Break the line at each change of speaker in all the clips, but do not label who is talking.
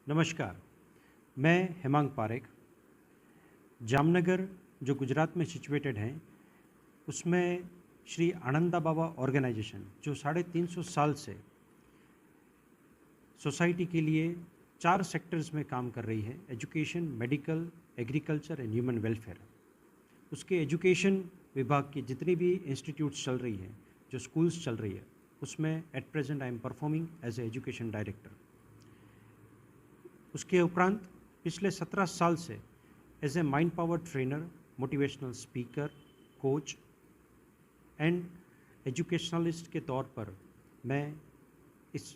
नमस्कार, मैं हेमांग पारेख। जामनगर जो गुजरात में सिचुएटेड है, उसमें श्री आनंदा बाबा ऑर्गेनाइजेशन जो 350 साल से सोसाइटी के लिए 4 सेक्टर्स में काम कर रही है: education, medical, agriculture and human welfare. उसके एजुकेशन विभाग की जितनी भी इंस्टीट्यूट्स चल रही है, जो स्कूल्स चल रही है, उसमें at present I am performing as a education director. उसके उपरांत पिछले 17 साल से as a mind power trainer, motivational speaker, coach and educationalist के तौर पर मैं इस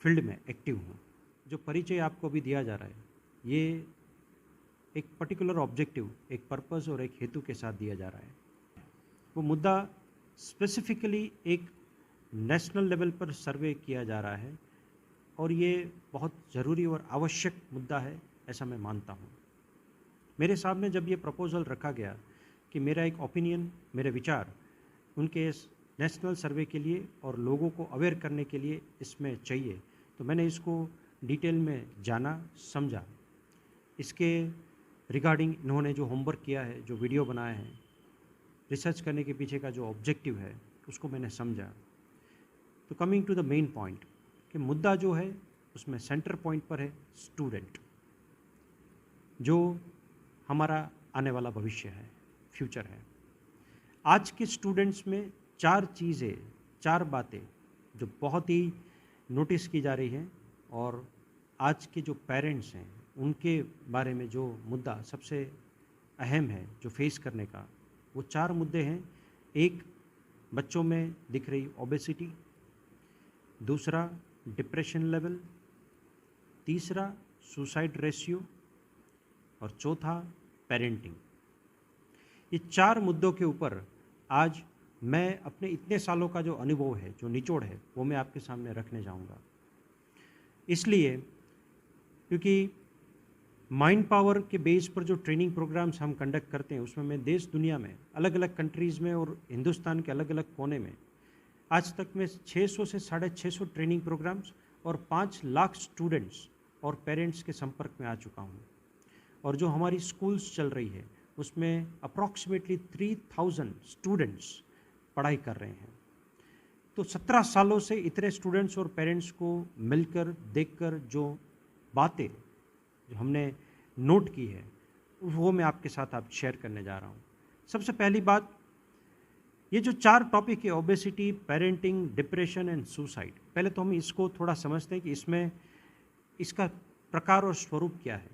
फील्ड में एक्टिव हूँ। जो परिचय आपको भी दिया जा रहा है, ये एक पर्टिकुलर ऑब्जेक्टिव, एक पर्पस और एक हेतु के साथ दिया जा रहा है। वो मुद्दा स्पेसिफिकली एक नेशनल लेवल पर सर्वे किया जा रहा है और ये बहुत ज़रूरी और आवश्यक मुद्दा है, ऐसा मैं मानता हूँ। मेरे सामने जब ये प्रपोज़ल रखा गया कि मेरा एक ओपिनियन, मेरे विचार उनके इस नेशनल सर्वे के लिए और लोगों को अवेयर करने के लिए इसमें चाहिए, तो मैंने इसको डिटेल में जाना, समझा। इसके रिगार्डिंग इन्होंने जो होमवर्क किया है, जो वीडियो बनाया है, रिसर्च करने के पीछे का जो ऑब्जेक्टिव है, उसको मैंने समझा। तो coming to the main point, कि मुद्दा जो है उसमें सेंटर पॉइंट पर है स्टूडेंट, जो हमारा आने वाला भविष्य है, फ्यूचर है। आज के स्टूडेंट्स में 4 चीज़ें, 4 बातें जो बहुत ही नोटिस की जा रही हैं, और आज के जो पेरेंट्स हैं उनके बारे में जो मुद्दा सबसे अहम है जो फेस करने का, वो 4 मुद्दे हैं। एक, बच्चों में दिख रही ओबेसिटी। दूसरा, डिप्रेशन लेवल। तीसरा, सुसाइड रेशियो। और चौथा, पेरेंटिंग। ये 4 मुद्दों के ऊपर आज मैं अपने इतने सालों का जो अनुभव है, जो निचोड़ है, वो मैं आपके सामने रखने जाऊंगा। इसलिए क्योंकि माइंड पावर के बेस पर जो ट्रेनिंग प्रोग्राम्स हम कंडक्ट करते हैं, उसमें मैं देश दुनिया में अलग अलग कंट्रीज़ में और हिंदुस्तान के अलग अलग कोने में आज तक मैं 600 से 650 ट्रेनिंग प्रोग्राम्स और 5 लाख स्टूडेंट्स और पेरेंट्स के संपर्क में आ चुका हूँ। और जो हमारी स्कूल्स चल रही है, उसमें अप्रॉक्सीमेटली 3000 स्टूडेंट्स पढ़ाई कर रहे हैं। तो 17 सालों से इतने स्टूडेंट्स और पेरेंट्स को मिलकर, देखकर जो बातें जो हमने नोट की है, वो मैं आपके साथ आप शेयर करने जा रहा हूँ। सबसे पहली बात, ये जो 4 टॉपिक है, obesity, parenting, depression and suicide, पहले तो हम इसको थोड़ा समझते हैं कि इसमें इसका प्रकार और स्वरूप क्या है।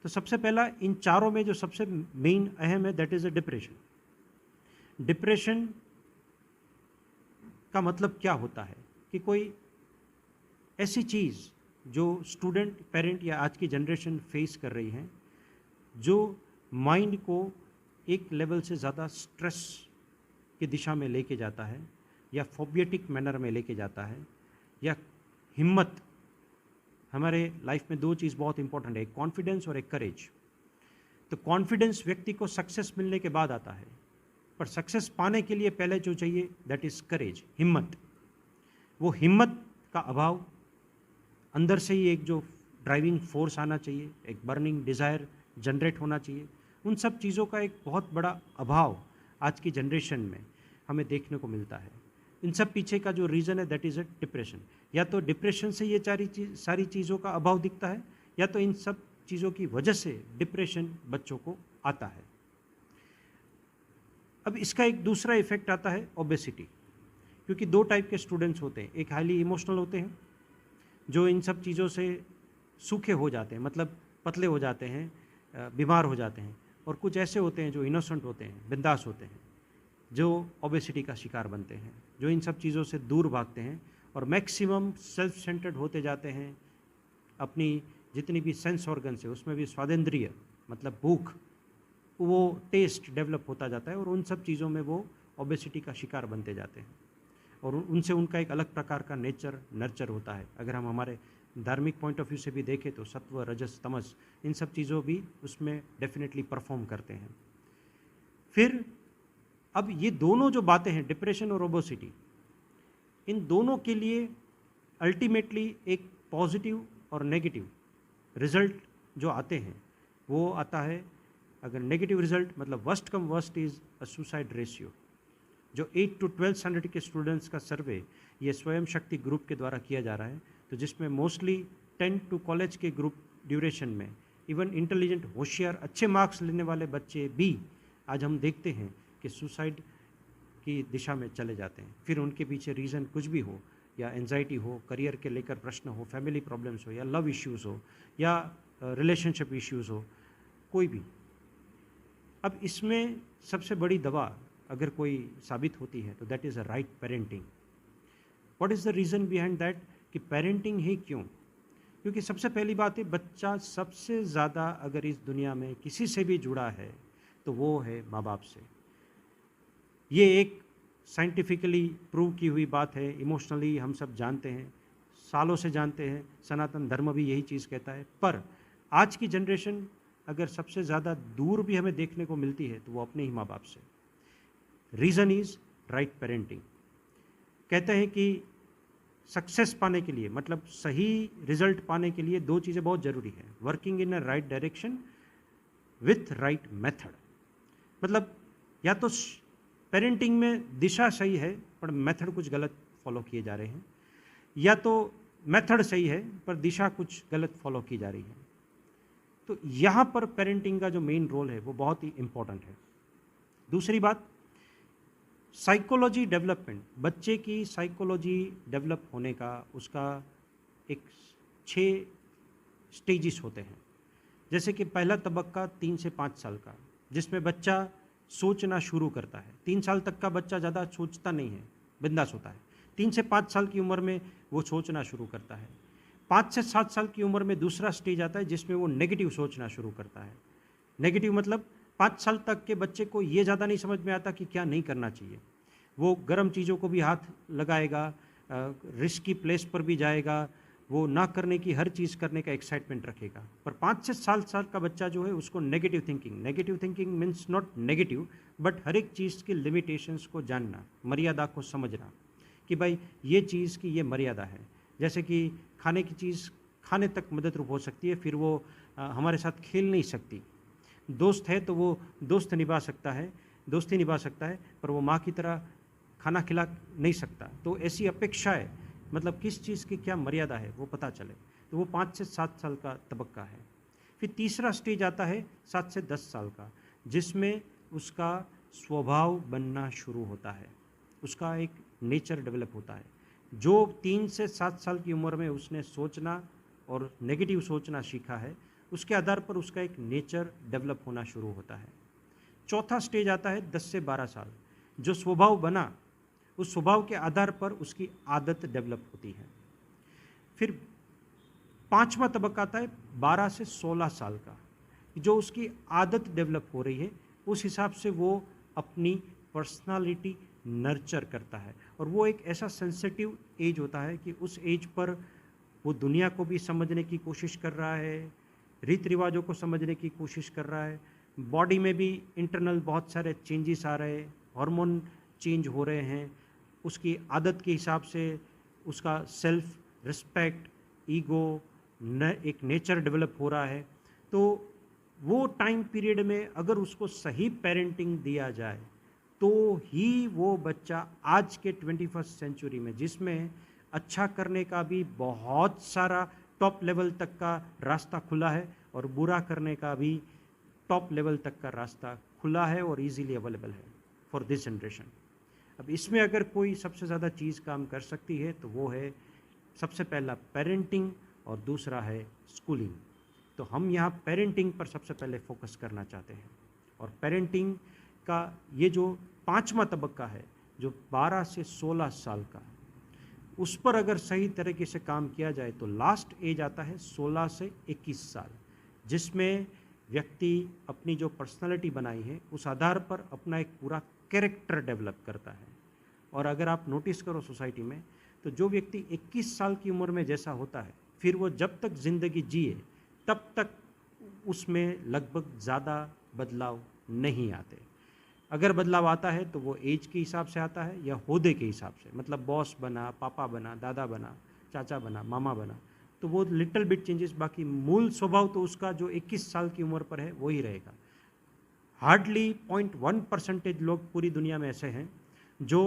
तो सबसे पहला, इन चारों में जो सबसे मेन अहम है, that is a depression. Depression का मतलब क्या होता है कि कोई ऐसी चीज़ जो स्टूडेंट, पेरेंट या आज की जनरेशन फेस कर रही है, जो माइंड को एक लेवल से ज़्यादा स्ट्रेस की दिशा में लेके जाता है, या फोबिएटिक मैनर में लेके जाता है, या हिम्मत। हमारे लाइफ में 2 चीज़ बहुत इंपॉर्टेंट है, एक कॉन्फिडेंस और एक करेज। तो कॉन्फिडेंस व्यक्ति को सक्सेस मिलने के बाद आता है, पर सक्सेस पाने के लिए पहले जो चाहिए, दैट इज़ करेज, हिम्मत। वो हिम्मत का अभाव, अंदर से ही एक जो ड्राइविंग फोर्स आना चाहिए, एक बर्निंग डिज़ायर जनरेट होना चाहिए, उन सब चीज़ों का एक बहुत बड़ा अभाव आज की जनरेशन में हमें देखने को मिलता है। इन सब पीछे का जो रीज़न है, दैट इज़ अ डिप्रेशन। या तो डिप्रेशन से ये सारी चीज़ों का अभाव दिखता है, या तो इन सब चीज़ों की वजह से डिप्रेशन बच्चों को आता है। अब इसका एक दूसरा इफेक्ट आता है, ओबेसिटी। क्योंकि 2 टाइप के स्टूडेंट्स होते हैं, एक हाईली इमोशनल होते हैं, जो इन सब चीज़ों से सूखे हो जाते हैं, मतलब पतले हो जाते हैं, बीमार हो जाते हैं। और कुछ ऐसे होते हैं जो इनोसेंट होते हैं, बिंदास होते हैं, जो ओबेसिटी का शिकार बनते हैं, जो इन सब चीज़ों से दूर भागते हैं और मैक्सिमम सेल्फ सेंटर्ड होते जाते हैं। अपनी जितनी भी सेंस ऑर्गन्स है, उसमें भी स्वादेंद्रिय मतलब भूख, वो टेस्ट डेवलप होता जाता है, और उन सब चीज़ों में वो ओबेसिटी का शिकार बनते जाते हैं। और उनसे उनका एक अलग प्रकार का नेचर, नर्चर होता है। अगर हम हमारे धार्मिक पॉइंट ऑफ व्यू से भी देखें, तो सत्व, रजस, तमस, इन सब चीज़ों भी उसमें डेफिनेटली परफॉर्म करते हैं। फिर अब ये दोनों जो बातें हैं, डिप्रेशन और ओबेसिटी, इन दोनों के लिए अल्टीमेटली एक पॉजिटिव और नेगेटिव रिज़ल्ट जो आते हैं वो आता है, अगर नेगेटिव रिज़ल्ट मतलब worst come worst is a suicide ratio. जो 8 to 12 स्टैंडर्ड के स्टूडेंट्स का सर्वे ये स्वयं शक्ति ग्रुप के द्वारा किया जा रहा है, तो जिसमें मोस्टली 10 टू कॉलेज के ग्रुप ड्यूरेशन में इवन इंटेलिजेंट होशियार अच्छे मार्क्स लेने वाले बच्चे भी आज हम देखते हैं कि सुसाइड की दिशा में चले जाते हैं। फिर उनके पीछे रीज़न कुछ भी हो, या एंजाइटी हो, करियर के लेकर प्रश्न हो, फैमिली प्रॉब्लम्स हो, या लव इश्यूज़ हो, या रिलेशनशिप इश्यूज़ हो, कोई भी। अब इसमें सबसे बड़ी दवा अगर कोई साबित होती है तो that is a right parenting. What is the reason behind that कि पेरेंटिंग ही क्यों? क्योंकि सबसे पहली बात है, बच्चा सबसे ज़्यादा अगर इस दुनिया में किसी से भी जुड़ा है तो वो है माँ बाप से। ये एक साइंटिफिकली प्रूव की हुई बात है, इमोशनली हम सब जानते हैं, सालों से जानते हैं, सनातन धर्म भी यही चीज़ कहता है। पर आज की जनरेशन अगर सबसे ज़्यादा दूर भी हमें देखने को मिलती है तो वो अपने ही माँ बाप से। Reason is right parenting. कहते हैं कि सक्सेस पाने के लिए, मतलब सही रिजल्ट पाने के लिए दो चीज़ें बहुत ज़रूरी है, working in a right direction with right method. मतलब या तो पेरेंटिंग में दिशा सही है पर मेथड कुछ गलत फॉलो किए जा रहे हैं, या तो मेथड सही है पर दिशा कुछ गलत फॉलो की जा रही है। तो यहाँ पर पेरेंटिंग का जो मेन रोल है वो बहुत ही इम्पोर्टेंट है। दूसरी बात, साइकोलॉजी डेवलपमेंट, बच्चे की साइकोलॉजी डेवलप होने का उसका एक 6 स्टेजेस होते हैं। जैसे कि पहला तबक्का 3 से 5 साल का, जिसमें बच्चा सोचना शुरू करता है। 3 साल तक का बच्चा ज़्यादा सोचता नहीं है, बिंदास होता है। 3 से 5 साल की उम्र में वो सोचना शुरू करता है। 5 से 7 साल की उम्र में दूसरा स्टेज आता है जिसमें वो नेगेटिव सोचना शुरू करता है। नेगेटिव मतलब 5 साल तक के बच्चे को ये ज़्यादा नहीं समझ में आता कि क्या नहीं करना चाहिए। वो गर्म चीज़ों को भी हाथ लगाएगा, रिस्की प्लेस पर भी जाएगा, वो ना करने की हर चीज़ करने का एक्साइटमेंट रखेगा। पर 5 से 7 साल का बच्चा जो है उसको negative thinking means not negative but हर एक चीज़ की लिमिटेशंस को जानना, मर्यादा को समझना कि भाई ये चीज़ की ये मर्यादा है। जैसे कि खाने की चीज़ खाने तक मदद रूप हो सकती है, फिर वो हमारे साथ खेल नहीं सकती। दोस्त है तो वो दोस्त निभा सकता है, दोस्ती निभा सकता है, पर वो माँ की तरह खाना खिला नहीं सकता। तो ऐसी अपेक्षा है, मतलब किस चीज़ की क्या मर्यादा है वो पता चले। तो वो 5 से 7 साल का तबक्का है। फिर तीसरा स्टेज आता है 7 से 10 साल का, जिसमें उसका स्वभाव बनना शुरू होता है, उसका एक नेचर डेवलप होता है। जो 3 से 7 साल की उम्र में उसने सोचना और नेगेटिव सोचना सीखा है, उसके आधार पर उसका एक नेचर डेवलप होना शुरू होता है। चौथा स्टेज आता है 10 से 12 साल। जो स्वभाव बना उस स्वभाव के आधार पर उसकी आदत डेवलप होती है। फिर पांचवा तबक्का आता है 12 से 16 साल का, जो उसकी आदत डेवलप हो रही है उस हिसाब से वो अपनी पर्सनालिटी नर्चर करता है। और वो एक ऐसा सेंसिटिव एज होता है कि उस एज पर वो दुनिया को भी समझने की कोशिश कर रहा है, रीति रिवाजों को समझने की कोशिश कर रहा है, बॉडी में भी इंटरनल बहुत सारे चेंजेस आ रहे हैं, हार्मोन चेंज हो रहे हैं, उसकी आदत के हिसाब से उसका सेल्फ रिस्पेक्ट, ईगो, एक नेचर डेवलप हो रहा है। तो वो टाइम पीरियड में अगर उसको सही पेरेंटिंग दिया जाए तो ही वो बच्चा आज के 21st सेंचुरी में, जिसमें अच्छा करने का भी बहुत सारा टॉप लेवल तक का रास्ता खुला है और बुरा करने का भी टॉप लेवल तक का रास्ता खुला है और इजीली अवेलेबल है फॉर दिस जनरेशन। अब इसमें अगर कोई सबसे ज़्यादा चीज़ काम कर सकती है तो वो है सबसे पहला पेरेंटिंग और दूसरा है स्कूलिंग। तो हम यहाँ पेरेंटिंग पर सबसे पहले फोकस करना चाहते हैं। और पेरेंटिंग का ये जो 5वां तबक्का है, जो 12 से 16 साल का, उस पर अगर सही तरीके से काम किया जाए तो लास्ट एज आता है 16 से 21 साल, जिसमें व्यक्ति अपनी जो पर्सनालिटी बनाई है उस आधार पर अपना एक पूरा कैरेक्टर डेवलप करता है। और अगर आप नोटिस करो सोसाइटी में, तो जो व्यक्ति 21 साल की उम्र में जैसा होता है, फिर वो जब तक ज़िंदगी जिए तब तक उसमें लगभग ज़्यादा बदलाव नहीं आते। अगर बदलाव आता है तो वो एज के हिसाब से आता है या होदे के हिसाब से, मतलब बॉस बना, पापा बना, दादा बना, चाचा बना, मामा बना, तो वो लिटिल बिट चेंजेस, बाकी मूल स्वभाव तो उसका जो 21 साल की उम्र पर है वही रहेगा। हार्डली 0.1% लोग पूरी दुनिया में ऐसे हैं जो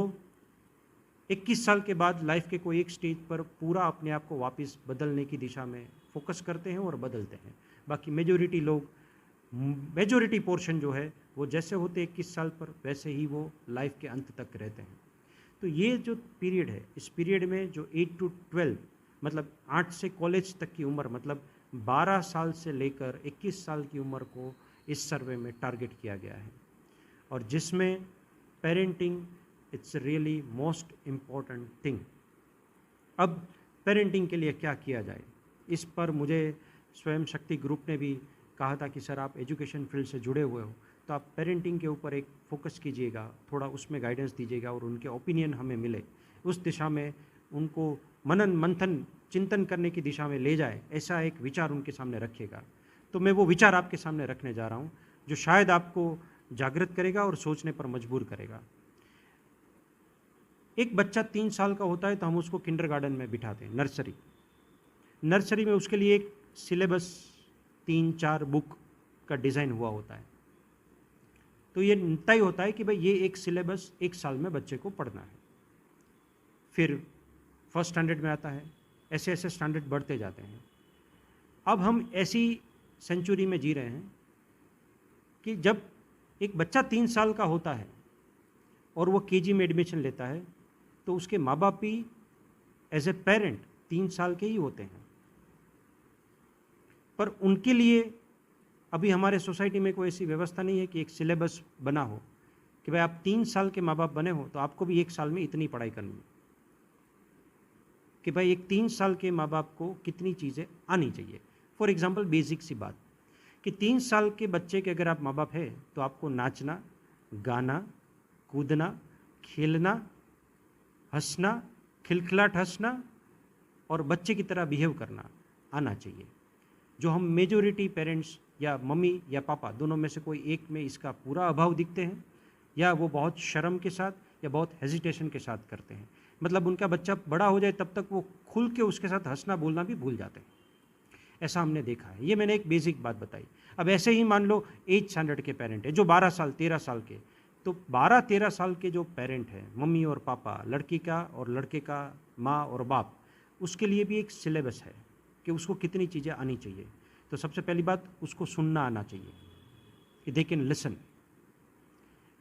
21 साल के बाद लाइफ के कोई एक स्टेज पर पूरा अपने आप को वापस बदलने की दिशा में फोकस करते हैं और बदलते हैं। बाकी मेजोरिटी लोग, मेजोरिटी पोर्शन जो है वो जैसे होते 21 साल पर वैसे ही वो लाइफ के अंत तक रहते हैं। तो ये जो पीरियड है, इस पीरियड में जो 8 to 12 मतलब 8 से कॉलेज तक की उम्र, मतलब 12 साल से लेकर 21 साल की उम्र को इस सर्वे में टारगेट किया गया है, और जिसमें parenting it's really most important thing. अब पेरेंटिंग के लिए क्या किया जाए, इस पर मुझे स्वयं शक्ति ग्रुप ने भी कहा था कि सर आप एजुकेशन फील्ड से जुड़े हुए हो तो आप पेरेंटिंग के ऊपर एक फोकस कीजिएगा, थोड़ा उसमें गाइडेंस दीजिएगा और उनके ओपिनियन हमें मिले, उस दिशा में उनको मनन मंथन चिंतन करने की दिशा में ले जाए, ऐसा एक विचार उनके सामने रखिएगा। तो मैं वो विचार आपके सामने रखने जा रहा हूँ जो शायद आपको जागृत करेगा और सोचने पर मजबूर करेगा। एक बच्चा 3 साल का होता है तो हम उसको किंडरगार्टन में बिठाते हैं, नर्सरी में उसके लिए एक सिलेबस 3-4 बुक का डिज़ाइन हुआ होता है। तो ये तय होता है कि भाई ये एक सिलेबस 1 साल में बच्चे को पढ़ना है। फिर फर्स्ट स्टैंडर्ड में आता है, ऐसे ऐसे स्टैंडर्ड बढ़ते जाते हैं। अब हम ऐसी सेंचुरी में जी रहे हैं कि जब एक बच्चा 3 साल का होता है और वो केजी में एडमिशन लेता है तो उसके माँ बाप भी एज ए पेरेंट 3 साल के ही होते हैं, पर उनके लिए अभी हमारे सोसाइटी में कोई ऐसी व्यवस्था नहीं है कि एक सिलेबस बना हो कि भाई आप 3 साल के माँ बाप बने हो तो आपको भी 1 साल में इतनी पढ़ाई करनी है, कि भाई एक 3 साल के माँ बाप को कितनी चीज़ें आनी चाहिए। फॉर एग्जाम्पल बेसिक सी बात कि 3 साल के बच्चे के अगर आप माँ बाप है तो आपको नाचना, गाना, कूदना, खेलना, हंसना, खिलखिलाट हंसना और बच्चे की तरह बिहेव करना आना चाहिए। जो हम मेजोरिटी पेरेंट्स या मम्मी या पापा दोनों में से कोई एक में इसका पूरा अभाव दिखते हैं, या वो बहुत शर्म के साथ या बहुत हेजिटेशन के साथ करते हैं। मतलब उनका बच्चा बड़ा हो जाए तब तक वो खुल के उसके साथ हंसना बोलना भी भूल जाते हैं, ऐसा हमने देखा है। ये मैंने एक बेसिक बात बताई। अब ऐसे ही मान लो 8 स्टैंडर्ड के पेरेंट है जो 12 साल 13 साल के, तो 12-13 साल के जो पेरेंट हैं, मम्मी और पापा, लड़की का और लड़के का माँ और बाप, उसके लिए भी एक सिलेबस है कि उसको कितनी चीज़ें आनी चाहिए। तो सबसे पहली बात, उसको सुनना आना चाहिए कि दे कैन लिसन,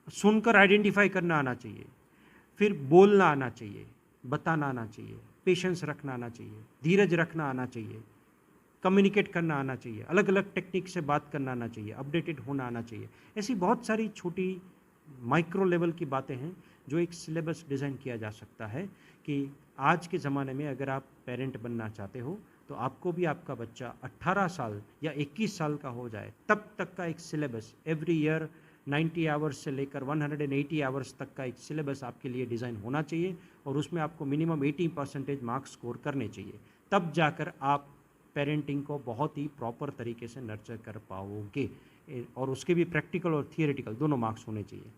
सुनकर आइडेंटिफाई करना आना चाहिए, फिर बोलना आना चाहिए, बताना आना चाहिए, पेशेंस रखना आना चाहिए, धीरज रखना आना चाहिए, कम्युनिकेट करना आना चाहिए, अलग अलग टेक्निक से बात करना आना चाहिए, अपडेटेड होना आना चाहिए। ऐसी बहुत सारी छोटी माइक्रो लेवल की बातें हैं जो एक सिलेबस डिज़ाइन किया जा सकता है कि आज के ज़माने में अगर आप पेरेंट बनना चाहते हो तो आपको भी आपका बच्चा 18 साल या 21 साल का हो जाए तब तक का एक सिलेबस, एवरी ईयर 90 आवर्स से लेकर 180 आवर्स तक का एक सिलेबस आपके लिए डिज़ाइन होना चाहिए, और उसमें आपको मिनिमम 80% मार्क्स स्कोर करने चाहिए। तब जाकर आप पेरेंटिंग को बहुत ही प्रॉपर तरीके से नर्चर कर पाओगे, और उसके भी प्रैक्टिकल और थियोरेटिकल दोनों मार्क्स होने चाहिए।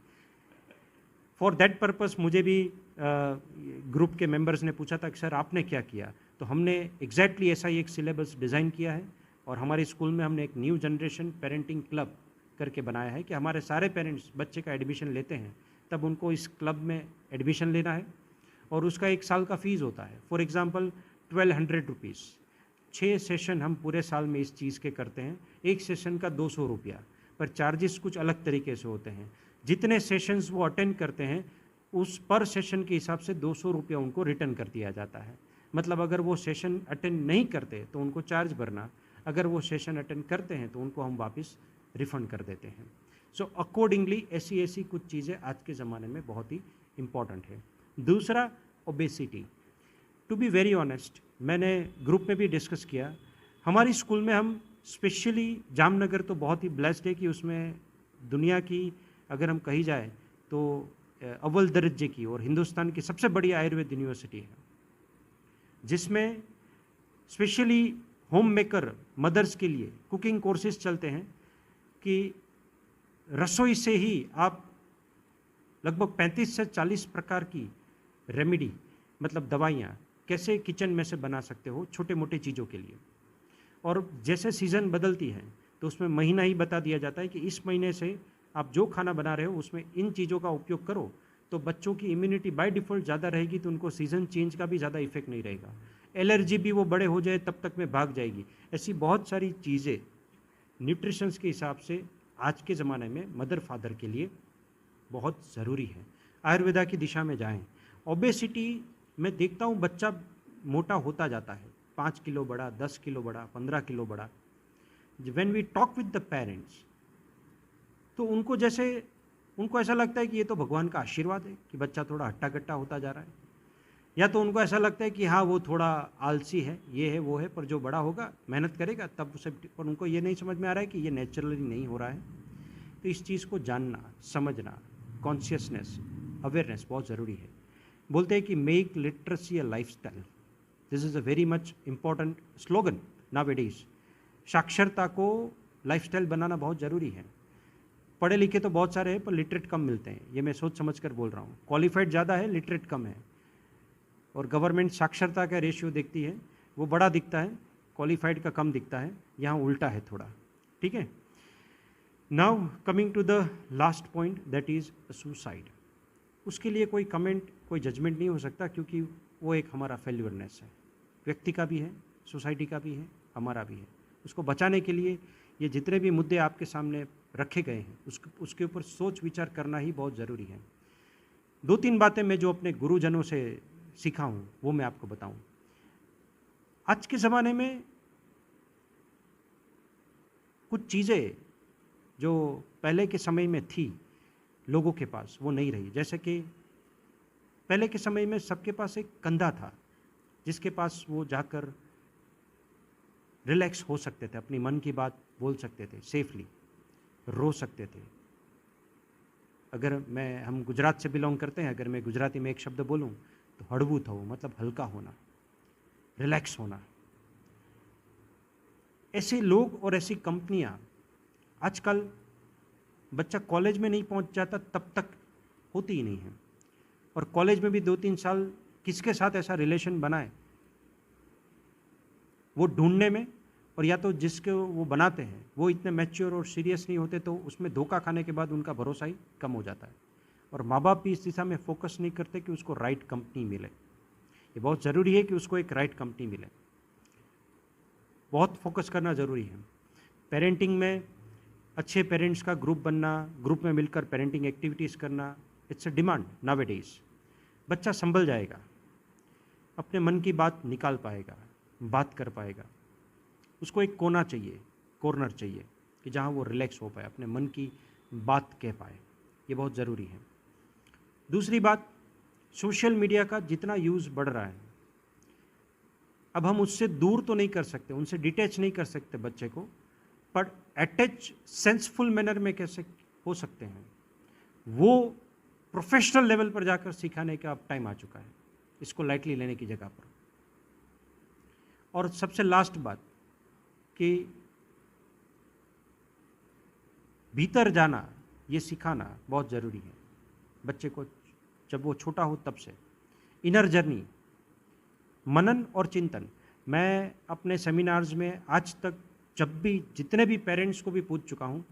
फॉर दैट पर्पस मुझे भी ग्रुप के मेंबर्स ने पूछा था कि सर आपने क्या किया, तो हमने एग्जैक्टली ऐसा ही एक सिलेबस डिज़ाइन किया है, और हमारे स्कूल में हमने एक न्यू जनरेशन पेरेंटिंग क्लब करके बनाया है कि हमारे सारे पेरेंट्स बच्चे का एडमिशन लेते हैं तब उनको इस क्लब में एडमिशन लेना है, और उसका 1 साल का फ़ीस होता है। फॉर एग्ज़ाम्पल 1200 रुपीज़, 6 सेशन हम पूरे साल में इस चीज़ के करते हैं। एक सेशन का 200 रुपया, पर चार्जेस कुछ अलग तरीके से होते हैं। जितने सेशंस वो अटेंड करते हैं उस पर सेशन के हिसाब से 200 रुपया उनको रिटर्न कर दिया जाता है। मतलब अगर वो सेशन अटेंड नहीं करते तो उनको चार्ज भरना, अगर वो सेशन अटेंड करते हैं तो उनको हम वापस रिफ़ंड कर देते हैं। सो अकॉर्डिंगली ऐसी कुछ चीज़ें आज के ज़माने में बहुत ही इम्पॉर्टेंट है। दूसरा, obesity. To be very honest, मैंने ग्रुप में भी डिस्कस किया, हमारी स्कूल में हम स्पेशली जामनगर तो बहुत ही ब्लेस्ड है कि उसमें दुनिया की अगर हम कही जाए तो अव्वल दर्जे की और हिंदुस्तान की सबसे बड़ी आयुर्वेद यूनिवर्सिटी है, जिसमें स्पेशली होम मेकर मदर्स के लिए कुकिंग कोर्सेज चलते हैं कि रसोई से ही आप लगभग 35 से 40 प्रकार की रेमेडी, मतलब दवाइयाँ, कैसे किचन में से बना सकते हो छोटे मोटे चीज़ों के लिए। और जैसे सीज़न बदलती है तो उसमें महीना ही बता दिया जाता है कि इस महीने से आप जो खाना बना रहे हो उसमें इन चीज़ों का उपयोग करो, तो बच्चों की इम्यूनिटी बाय डिफ़ॉल्ट ज़्यादा रहेगी, तो उनको सीज़न चेंज का भी ज़्यादा इफ़ेक्ट नहीं रहेगा। एलर्जी भी वो बड़े हो जाए तब तक में भाग जाएगी। ऐसी बहुत सारी चीज़ें न्यूट्रिशंस के हिसाब से आज के ज़माने में मदर फादर के लिए बहुत ज़रूरी है। आयुर्वेदा की दिशा में जाएं। ओबेसिटी मैं देखता हूँ बच्चा मोटा होता जाता है, 5 किलो बड़ा, 10 किलो बड़ा, 15 किलो बड़ा। When we talk with the parents तो उनको ऐसा लगता है कि ये तो भगवान का आशीर्वाद है कि बच्चा थोड़ा हट्टा-कट्टा होता जा रहा है, या तो उनको ऐसा लगता है कि हाँ वो थोड़ा आलसी है, ये है वो है, पर जो बड़ा होगा मेहनत करेगा तब उसे, पर उनको ये नहीं समझ में आ रहा है कि ये नेचुरली नहीं हो रहा है। तो इस चीज़ को जानना, समझना, कॉन्शियसनेस, अवेयरनेस बहुत ज़रूरी है। बोलते हैं कि make literacy a lifestyle, this is a very much important slogan nowadays. साक्षरता को लाइफस्टाइल बनाना बहुत ज़रूरी है। पढ़े लिखे तो बहुत सारे हैं पर लिटरेट कम मिलते हैं, ये मैं सोच समझ कर बोल रहा हूँ। क्वालिफाइड ज़्यादा है, लिटरेट कम है। और गवर्नमेंट साक्षरता का रेशियो देखती है, वो बड़ा दिखता है, क्वालिफाइड का कम दिखता है, यहाँ उल्टा है थोड़ा। ठीक है। Now coming to the last point, that is suicide. उसके लिए कोई कमेंट, कोई जजमेंट नहीं हो सकता, क्योंकि वो एक हमारा फेल्यूरनेस है, व्यक्ति का भी है, सोसाइटी का भी है, हमारा भी है। उसको बचाने के लिए ये जितने भी मुद्दे आपके सामने रखे गए हैं उसके ऊपर सोच विचार करना ही बहुत ज़रूरी है। 2-3 बातें मैं जो अपने गुरुजनों से सीखा हूँ वो मैं आपको बताऊँ। आज के ज़माने में कुछ चीज़ें जो पहले के समय में थी लोगों के पास, वो नहीं रही। जैसे कि पहले के समय में सबके पास एक कंधा था जिसके पास वो जाकर रिलैक्स हो सकते थे, अपनी मन की बात बोल सकते थे, सेफली रो सकते थे। अगर हम गुजरात से बिलोंग करते हैं, अगर मैं गुजराती में एक शब्द बोलूं तो हड़बू थो, मतलब हल्का होना, रिलैक्स होना। ऐसे लोग और ऐसी कंपनियां, आजकल बच्चा कॉलेज में नहीं पहुंच जाता तब तक होती ही नहीं है, और कॉलेज में भी 2-3 साल किसके साथ ऐसा रिलेशन बनाए वो ढूंढने में, और या तो जिसके वो बनाते हैं वो इतने मैच्योर और सीरियस नहीं होते, तो उसमें धोखा खाने के बाद उनका भरोसा ही कम हो जाता है। और माँ बाप भी इस दिशा में फोकस नहीं करते कि उसको राइट कंपनी मिले। ये बहुत ज़रूरी है कि उसको एक राइट कंपनी मिले, बहुत फोकस करना ज़रूरी है। पेरेंटिंग में अच्छे पेरेंट्स का ग्रुप बनना, ग्रुप में मिलकर पेरेंटिंग एक्टिविटीज़ करना, इट्स अ डिमांड नाउअडेज। बच्चा संभल जाएगा, अपने मन की बात निकाल पाएगा, बात कर पाएगा। उसको एक कोना चाहिए, कॉर्नर चाहिए कि जहाँ वो रिलैक्स हो पाए, अपने मन की बात कह पाए। ये बहुत ज़रूरी है। दूसरी बात, सोशल मीडिया का जितना यूज़ बढ़ रहा है, अब हम उससे दूर तो नहीं कर सकते, उनसे डिटैच नहीं कर सकते बच्चे को, पर अटैच सेंसफुल मैनर में कैसे हो सकते हैं, वो प्रोफेशनल लेवल पर जाकर सिखाने का अब टाइम आ चुका है, इसको लाइटली लेने की जगह पर। और सबसे लास्ट बात कि भीतर जाना, ये सिखाना बहुत ज़रूरी है बच्चे को, जब वो छोटा हो तब से। इनर जर्नी, मनन और चिंतन। मैं अपने सेमिनार्स में आज तक जब भी जितने भी पेरेंट्स को भी पूछ चुका हूँ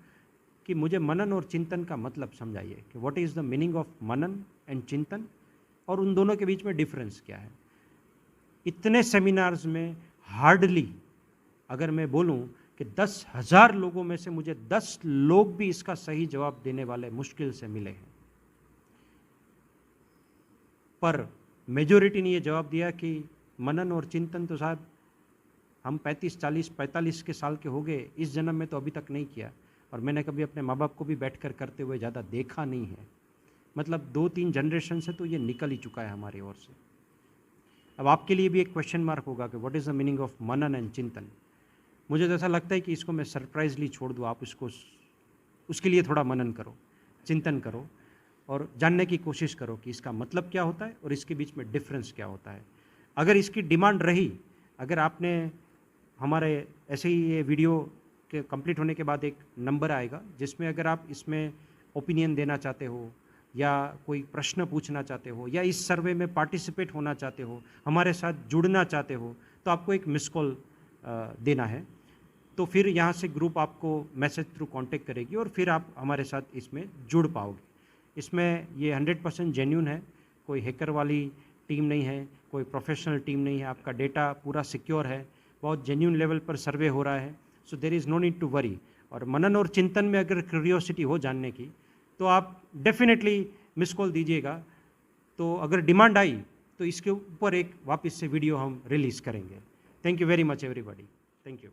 कि मुझे मनन और चिंतन का मतलब समझाइए, कि what is the meaning of Manan and चिंतन, और उन दोनों के बीच में डिफरेंस क्या है। इतने सेमिनार्स में हार्डली, अगर मैं बोलूं कि 10,000 लोगों में से मुझे 10 लोग भी इसका सही जवाब देने वाले मुश्किल से मिले हैं, पर मेजॉरिटी ने ये जवाब दिया कि मनन और चिंतन तो साहब हम 35, 40, 45 के साल के हो गए, इस जन्म में तो अभी तक नहीं किया, और मैंने कभी अपने माँ बाप को भी बैठकर करते हुए ज़्यादा देखा नहीं है। मतलब 2-3 जनरेशन से तो ये निकल ही चुका है हमारी ओर से। अब आपके लिए भी एक क्वेश्चन मार्क होगा कि what is the meaning of Manan and चिंतन। मुझे तो ऐसा लगता है कि इसको मैं सरप्राइजली छोड़ दूँ, आप इसको उसके लिए थोड़ा मनन करो, चिंतन करो, और जानने की कोशिश करो कि इसका मतलब क्या होता है और इसके बीच में डिफरेंस क्या होता है। अगर इसकी डिमांड रही, अगर आपने हमारे ऐसे ही ये वीडियो के कंप्लीट होने के बाद एक नंबर आएगा जिसमें अगर आप इसमें ओपिनियन देना चाहते हो, या कोई प्रश्न पूछना चाहते हो या इस सर्वे में पार्टिसिपेट होना चाहते हो, हमारे साथ जुड़ना चाहते हो, तो आपको एक मिस कॉल देना है। तो फिर यहाँ से ग्रुप आपको मैसेज थ्रू कांटेक्ट करेगी और फिर आप हमारे साथ इसमें जुड़ पाओगे। इसमें ये 100% जेन्युइन है, कोई हैकर वाली टीम नहीं है, कोई प्रोफेशनल टीम नहीं है, आपका डेटा पूरा सिक्योर है, बहुत जेन्युइन लेवल पर सर्वे हो रहा है। So there is no need to worry. और मनन और चिंतन में अगर क्यूरियोसिटी हो जानने की, तो आप डेफिनेटली मिस कॉल दीजिएगा। तो अगर डिमांड आई तो इसके ऊपर एक वापस से वीडियो हम रिलीज़ करेंगे। Thank you very much everybody. Thank you.